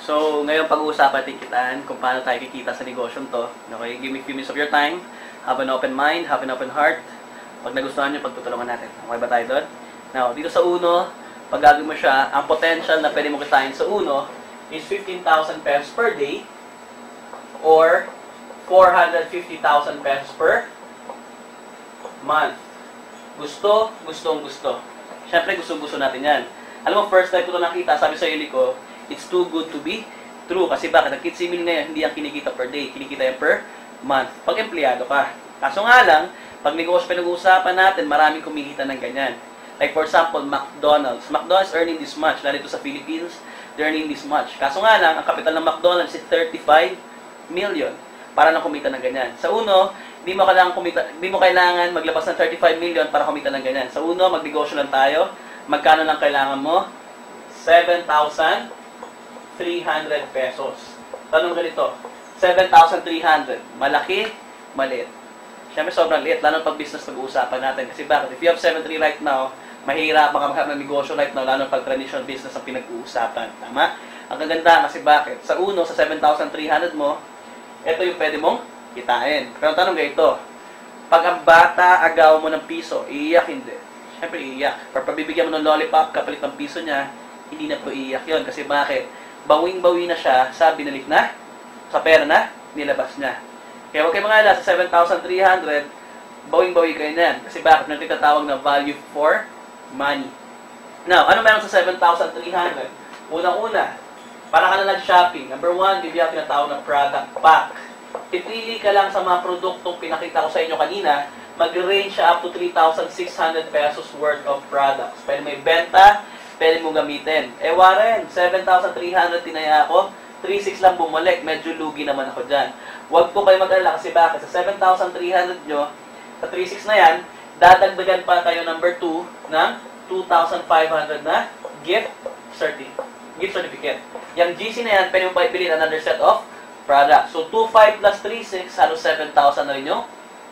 So, ngayon pag-uusapan natin kitaan kung paano tayo kikita sa negosyong to. Okay, give me a few minutes of your time. Have an open mind, have an open heart. Pag nagustuhan nyo, pagtutulungan natin. Okay ba tayo doon? Now, dito sa Uno, pag gagawin mo siya, ang potential na pwede mo kitain sa Uno is 15,000 pesos per day or 450,000 pesos per month. Gusto. Siyempre, gusto natin yan. Alam mo, first time ko ito nakita, sabi sa ili ko, it's too good to be true. Kasi bakit? Ang kitsimil ngayon, hindi ang kinikita per day. Kinikita yan per month. Pag empleyado ka. Kaso nga lang, pag negosyo pinag-uusapan natin, maraming kumikita ng ganyan. Like for example, McDonald's. McDonald's earning this much. Lalo dito sa Philippines, they're earning this much. Kaso nga lang, ang kapital ng McDonald's is 35 million. Para lang kumita ng ganyan. Sa Uno, hindi mo kailangan maglabas ng 35 million para kumita ng ganyan. Sa Uno, magnegosyo lang tayo. Magkano lang kailangan mo? 7,300 pesos. Tanong ganito, 7,300. Malaki? Maliit? Siyempre sobrang liit, lalo pag business pag-uusapan natin. Kasi bakit? If you have 7,300 right now, mahirap baka maghanap ng negosyo right now, lalo pag traditional business ang pinag-uusapan. Tama? Ang kaganda kasi bakit? Sa Uno, sa 7,300 mo, ito yung pwede mong kitain. Pero tanong ganito, pag ang bata agaw mo ng piso, iiyak hindi? Siyempre iiyak. Pero pag bibigyan mo ng lollipop, kapalit ng piso niya, hindi na po iiyak yun. Kasi bakit? Bawing-bawi na siya sa binalik na, sa pera na, nilabas niya. Kaya huwag kayo mga sa 7,300, bawing-bawi kayo na yan. Kasi bakit? May tatawag na value for money. Now, ano meron sa 7,300? Unang-una, para ka na nag-shopping. Number 1, bibigyan ka tinatawag ng product pack. Pipili ka lang sa mga produktong pinakita ko sa inyo kanina, mag-range siya up to 3,600 pesos worth of products. Pwede may benta, pwede mo gamitin. Warren, 7,300 tinaya ako, 3,600 lang bumalik, medyo lugi naman ako dyan. Huwag po kayo mag-alala kasi bakit? Sa 7,300 nyo, sa 3,600 na yan, dadagdagan pa kayo number 2 ng 2,500 na gift certificate. Yung GC na yan, pwede mo pa ibilin another set of products. So, 2,500 plus 3,600, halos 7,000 na rin yung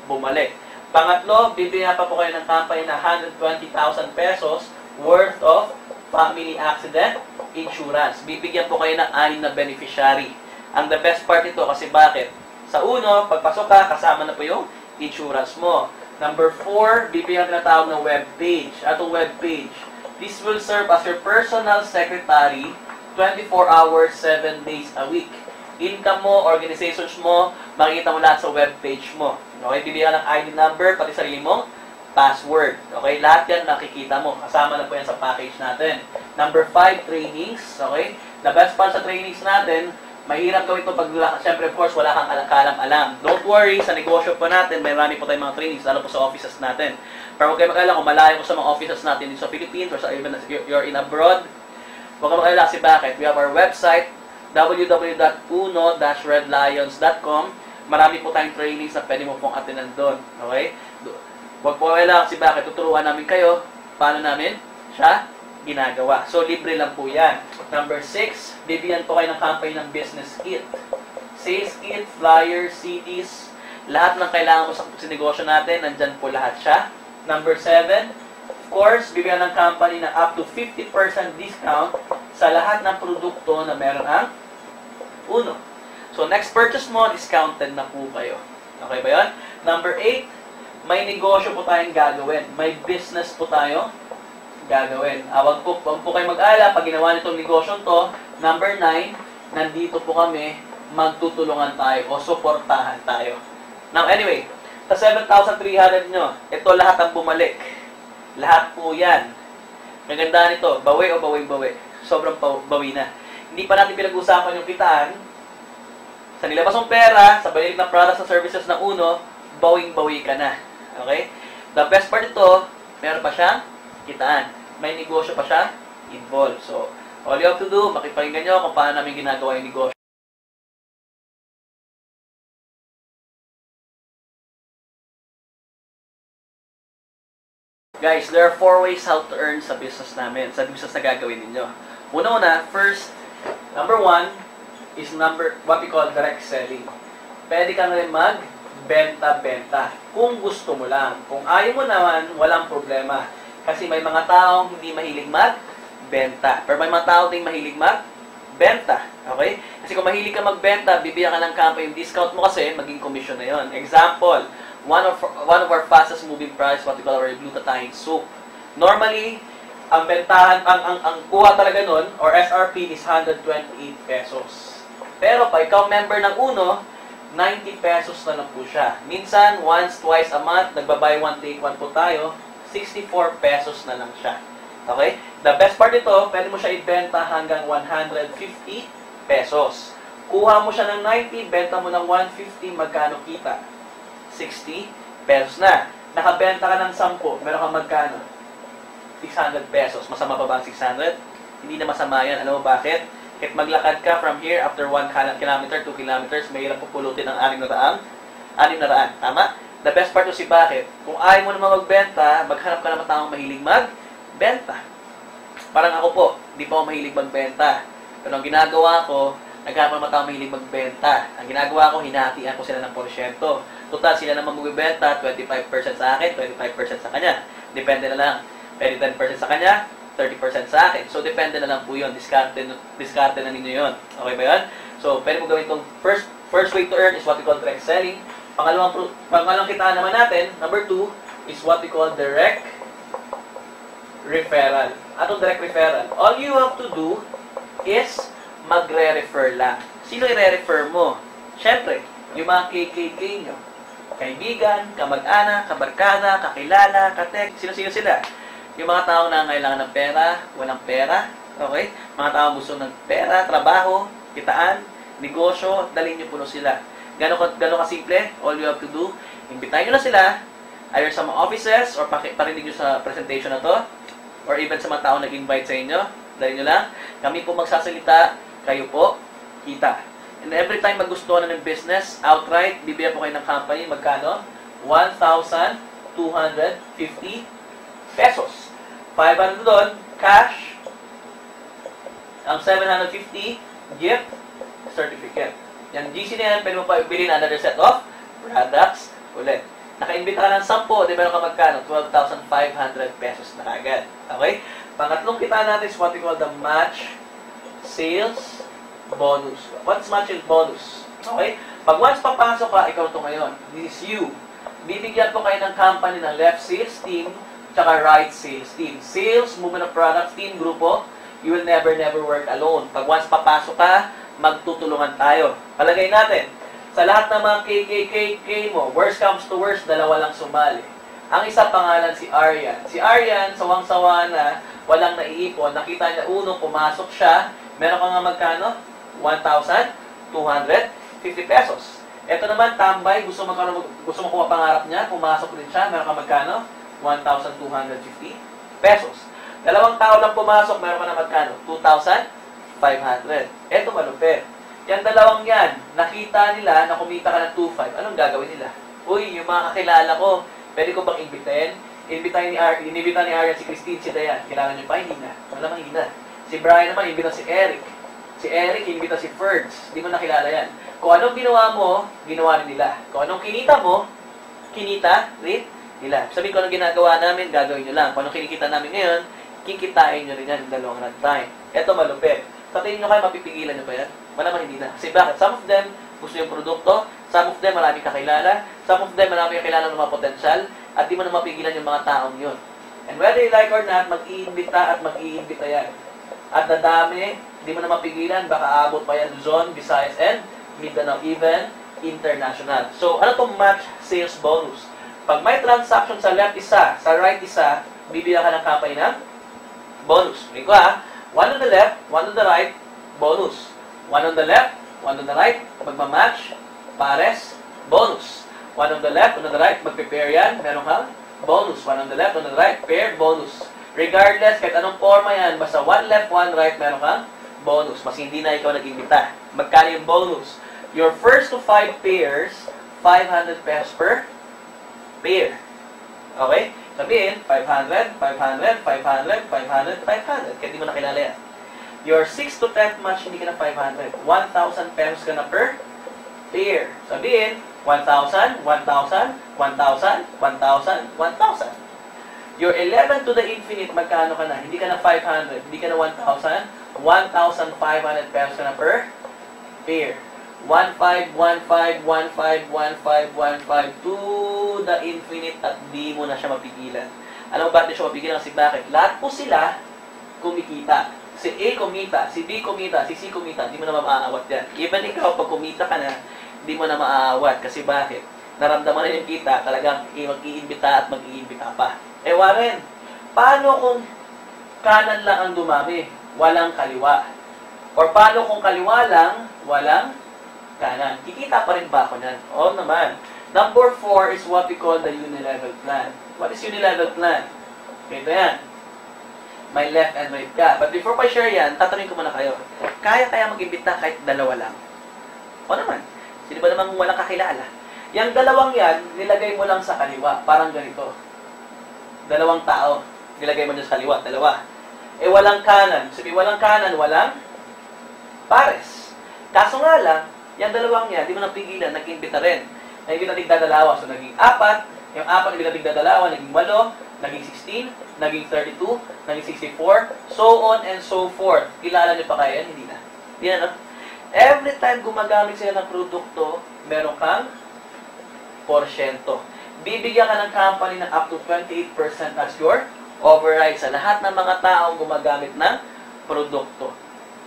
bumalik. Pangatlo, bibigyan pa po kayo ng company na 120,000 pesos worth of family accident insurance. Bibigyan po kayo ng 6 na beneficiary. Ang the best part ito kasi bakit? Sa Uno, pagpasok ka, kasama na po yung insurance mo. Number 4, bibigyan na tinatawag ng web page. Atong web page, this will serve as your personal secretary 24 hours, 7 days a week. Income mo, organizations mo, makikita mo lahat sa web page mo. Okay, bibigyan ng ID number, pati sarili mong password. Okay, lahat yan nakikita mo. Kasama na po yan sa package natin. Number 5, trainings. Okay, the best part sa trainings natin, mahirap gawin ito pag, siyempre of course, wala kang kalam-alam. Don't worry, sa negosyo po natin, may marami po tayong mga trainings, lalo po sa offices natin. Pero huwag kayo mag-alala kung malayo ko sa mga offices natin dito sa Philippines or sa even you're in abroad. Huwag kayo mag-alala kasi bakit? We have our website, www.uno-redlions.com. Marami po tayong trainings na pwede mo pong attendan doon. Okay? Huwag po kayo kasi bakit? Tuturuan namin kayo paano namin siya ginagawa. So, libre lang po yan. Number 6, bibigyan po kayo ng company ng business kit. Sales kit, flyers, CDs, lahat ng kailangan mo sa negosyo natin, nandyan po lahat siya. Number 7, of course, bibigyan ng company ng up to 50% discount sa lahat ng produkto na meron ang Uno. So, next purchase mo, discounted na po kayo. Okay ba yun? Number 8, may negosyo po tayong gagawin. May business po tayo gagawin. Wag po kayo mag-ala pag ginawa nitong negosyo to. Number 9, nandito po kami, magtutulungan tayo o suportahan tayo. Now, anyway, sa 7,300 nyo, ito lahat ang bumalik. Lahat po yan. Maganda nito, bawi o bawi-bawi. Sobrang bawi na. Hindi pa natin pinag-usapan yung kitaan. Sa nilabas mong pera, sa balik ng products and services ng Uno, bawing-bawi ka na. Okay? The best part ito, meron pa siyang kitaan. May negosyo pa siya involved. So, all you have to do, makipakinggan nyo kung paano namin ginagawa yung negosyo. Guys, there are 4 ways how to earn sa business namin, sa business na gagawin ninyo. Una-una, first, number 1 is what we call direct selling. Pwede ka na rin magbenta-benta kung gusto mo lang. Kung ayaw mo naman, walang problema. Kasi may mga taong hindi mahilig magbenta. Pero may mga tao ding mahilig magbenta. magbenta. Okay? Kasi kung mahilig ka magbenta, bibigyan ka ng company, yung discount mo kasi, maging commission na yon. Example, one of our fastest moving price, what we call our glutathione soup. Normally, ang bentahan, ang kuha talaga nun, or SRP is 128 pesos. Pero pa ikaw member ng Uno, 90 pesos na lang po siya. Minsan, once, twice a month, nagbabuy one, take one po tayo, 64 pesos na lang siya. Okay? The best part nito, pwede mo siya ibenta hanggang 150 pesos. Kuha mo siya ng 90, benta mo ng 150, magkano kita? 60 pesos na. Nakabenta ka ng 10, meron kang magkano? 600 pesos. Masama pa ba ang 600? Hindi na masama yan. Alam mo bakit? Kahit maglakad ka from here, after 1 kilometer, 2 kilometers, may hirap pupulutin ng 600. Tama? The best part si bakit? Kung ayaw mo naman magbenta, maghanap ka naman taong mahilig magbenta. Parang ako po, di pa ako mahilig magbenta. Pero ang ginagawa ko, naghanap naman taong mahilig magbenta. Ang ginagawa ko, hinahatian ko sila ng porsyento. Total, sila naman magbenta, 25% sa akin, 25% sa kanya. Depende na lang. Pwede 10% sa kanya, 30% sa akin. So, depende na lang po yun. Diskarte na ninyo yun. Okay ba yun? So, pwede mo gawin itong first way to earn is what we call direct selling. Pangalawang kitaan naman natin, number 2, is what we call direct referral. Anong direct referral? All you have to do is magre-refer lang. Sino i-refer mo? Siyempre, yung mga KKK nyo. Kaibigan, kamag-anak, kabarkada, kakilala, katek, sino-sino sila? Yung mga taong nangangailangan ng pera, walang pera, okay? Mga taong gusto ng pera, trabaho, kitaan, negosyo, dalhin nyo puno sila. Gano'n kasimple, all you have to do, imbitahin nyo na sila, either sa mga offices, or parinig nyo sa presentation na to, or even sa mga taong nag-invite sa inyo, dalhin nyo lang, kami po magsasalita, kayo po, kita. And every time magustuhan na ng business, outright, bibigyan po kayo ng company, magkano? 1,250 pesos. 500 doon, cash. Ang 750, gift certificate. Yan, GC na yan, pwede mo pa bilhin another set of products ulit. Naka-invita ka ng 10, di ba ka magkano? 12,500 pesos na agad. Okay? Pangatlong kita natin is what we call the match sales bonus. What's match sales bonus? Okay? Pag once papasok ka, ikaw ito ngayon. This is you. Bibigyan po kayo ng company ng left sales team tsaka right sales team. Sales, movement of products, team, grupo, you will never work alone. Pag once papasok ka, magtutulungan tayo. Palagay natin, sa lahat ng mga KKK mo, worst comes to worst, dalawa lang sumali. Ang isa pangalan si Aryan. Si Aryan, sawang-sawa na, walang naiipon. Nakita niya, pumasok siya, meron ka nga magkano? 1,250 pesos. Ito naman, tambay, gusto makuha pangarap niya, pumasok din siya, meron ka magkano? 1,250 pesos. Dalawang tao lang pumasok, meron ka na magkano? 2,500. Ito malupit. Yan dalawang yan, nakita nila na kumita ka ng 2,500. Anong gagawin nila? Uy, yung mga kakilala ko, pwede ko bang imbitahin? Inibita ni Aryan si Christine, si Dayan. Kailangan nyo pa? Hindi na. Malamang hindi na. Si Brian naman, inibita si Eric. Si Eric, inibita si Ferds. Hindi mo nakilala yan. Kung anong ginawa mo, ginawa rin nila. Kung anong kinita mo, kinita rin nila. Sabihin ko anong ginagawa namin, gagawin nyo lang. Kung anong kinikita namin ngayon, kikitain nyo rin yan in the long run time. Ito malupit. Sa tingin nyo kayo, mapipigilan nyo ba yan? Malamang hindi na. Kasi bakit? Some of them gusto yung produkto, some of them marami kakilala, some of them marami kakilala ng mga potensyal, at di mo na mapigilan yung mga taong yun. And whether you like or not, mag-iimbita at mag-iimbita yan. At nadami, di mo na mapigilan, baka abot pa yan Luzon, Visayas, and Mindanao, even international. So, ano itong match sales bonus? Pag may transaction sa left isa, sa right isa, bibigyan ka ng company ng bonus. May ko one on the left, one on the right, bonus. One on the left, one on the right, magmamatch, pares, bonus. One on the left, one on the right, magpe-pair yan, meron kang bonus. One on the left, one on the right, pair, bonus. Regardless, kahit anong forma yan, basta one left, one right, meron kang bonus. Mas hindi na ikaw nag-imbita. Magkano yung bonus? Your first to 5 pairs, 500 pesos per pair. Okay? Sabihin, 500, 500, 500, 500, 500. Kaya di mo nakilala yan. Your 6 to 10th match, hindi ka na 500. 1,000 pesos ka na per pair. Sabihin, 1,000, 1,000, 1,000, 1,000, 1,000. Your 11 to the infinite, magkano ka na? Hindi ka na 500, hindi ka na 1,000, 1,500 pesos na per pair. 1,500, 1,500, 1,500, 1,500, 1,500 to the infinite at di mo na siya mapigilan. Alam mo ba siya mapigilan? Kasi bakit? Lahat po sila kumikita. Si A kumita, si B kumita, si C kumita, di mo na maaawat yan. Even ikaw, pag kumita ka na, di mo na maaawat. Kasi bakit? Naramdaman na yung kita, talagang mag-iimbita at mag-iimbita pa. Warren, paano kung kanan lang ang dumami, walang kaliwa? Or paano kung kaliwa lang, walang kanan? Kikita pa rin ba ako nan? Oo naman. Number 4 is what we call the unilevel plan. What is unilevel plan? Ito yan. May left and right ka. But before pa share yan, tatanungin ko muna kayo. Kaya mag-imbita kahit dalawa lang? O naman. Sino ba namang walang kakilala? Yang dalawang yan, nilagay mo lang sa kaliwa. Parang ganito. Dalawang tao. Nilagay mo dyan sa kaliwa. Dalawa. Walang kanan. Sabi, walang kanan, walang pares. Kaso nga lang, yung dalawang yan, di mo napigilan, nag-imbita rin. Naging tigdadalawa. So, naging 4. Yung 4, naging tigdadalawa, naging 8, naging 16, naging 32, naging 64, so on and so forth. Kilala niyo pa kaya yan? Hindi na. Hindi na, no? Every time gumagamit sila ng produkto, meron kang porsyento. Bibigyan ka ng company ng up to 28% as your override sa lahat ng mga taong gumagamit ng produkto.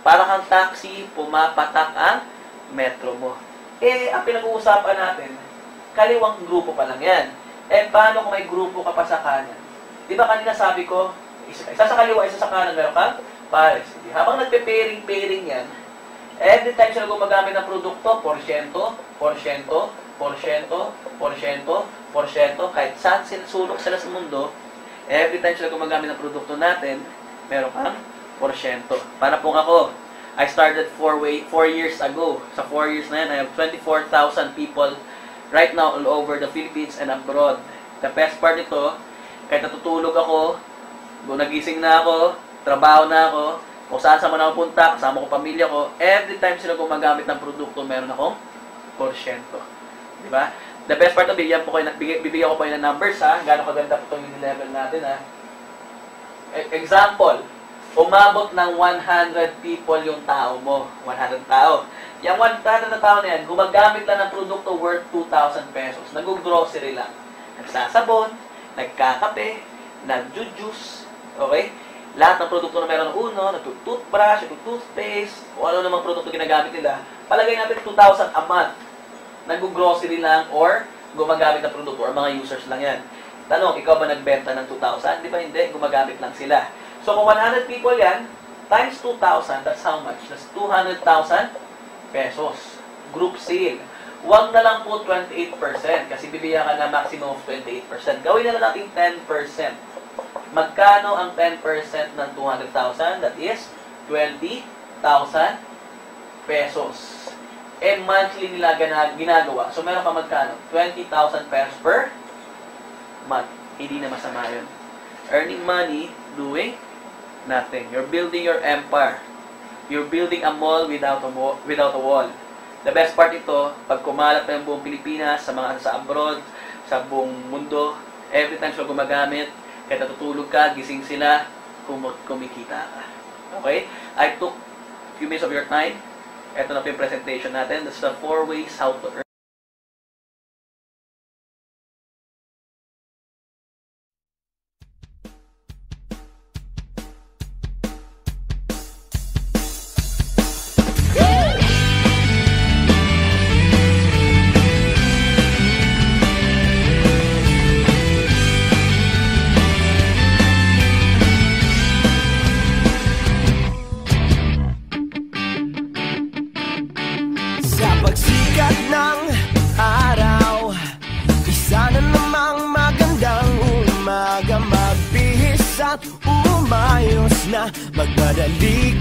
Para kang taxi, pumapatak ang metro mo. Ang pinag-uusapan natin, kaliwang grupo pa lang yan. Paano kung may grupo ka pa sa kanan? Di ba kanina sabi ko, isa sa kaliwa, isa sa kanan, meron kang pares. Habang nagpe-pairing yan, every time sila gumagamit ng produkto, porsyento, porsyento, porsyento, porsyento, porsyento, kahit saan sulok sila sa mundo, every time sila gumagamit ng produkto natin, meron kang porsyento. Para po ako, I started 4 years ago. Sa 4 years na yan, I have 24,000 people right now all over the Philippines and abroad. The best part nito, kahit natutulog ako, nagising na ako, trabaho na ako, kung saan man ako punta, kasama ko pamilya ko, every time sila gumagamit ng produkto, meron akong porsyento. Di ba? The best part of it, bibigyan ko po yung numbers, ha? Gano'ng kaganda po itong level natin, ha? Example, umabot ng 100 people yung tao mo. 100 tao. Yung 100 na tao na yan, gumagamit lang ng produkto worth 2,000 pesos. Nag-grocery lang. Nagsasabon, nagkakape, nag-juice, okay? Lahat ng produkto na meron uno, nag-toothbrush, nag-toothpaste, o ano namang produkto ginagamit nila, palagay natin 2,000 a month. Nag-grocery lang or gumagamit ng produkto or mga users lang yan. Tanong, ikaw ba nagbenta ng 2,000? Di ba hindi? Gumagamit lang sila. So, kung 100 people yan, times 2,000, that's how much? That's 200,000 pesos. Group sale. Huwag na lang po 28% kasi bibigyan ka na maximum of 28%. Gawin na lang natin 10%. Magkano ang 10% ng 200,000? That is 20,000 pesos. Monthly nila ginagawa. So, meron ka magkano? 20,000 pesos per month. Hindi na masama yun. Earning money, doing nothing. You're building your empire. You're building a mall without a wall. The best part ito, pag kumalat na yung buong Pilipinas, sa mga sa abroad, sa buong mundo, every time sila gumagamit, kahit natutulog ka, gising sila, kumikita ka. Okay? I took a few minutes of your time. Ito na po yung presentation natin. That's the 4 ways how to earn. Pagsikat ng araw, isa na namang magandang umaga. Magbihis at umayos na, magmadali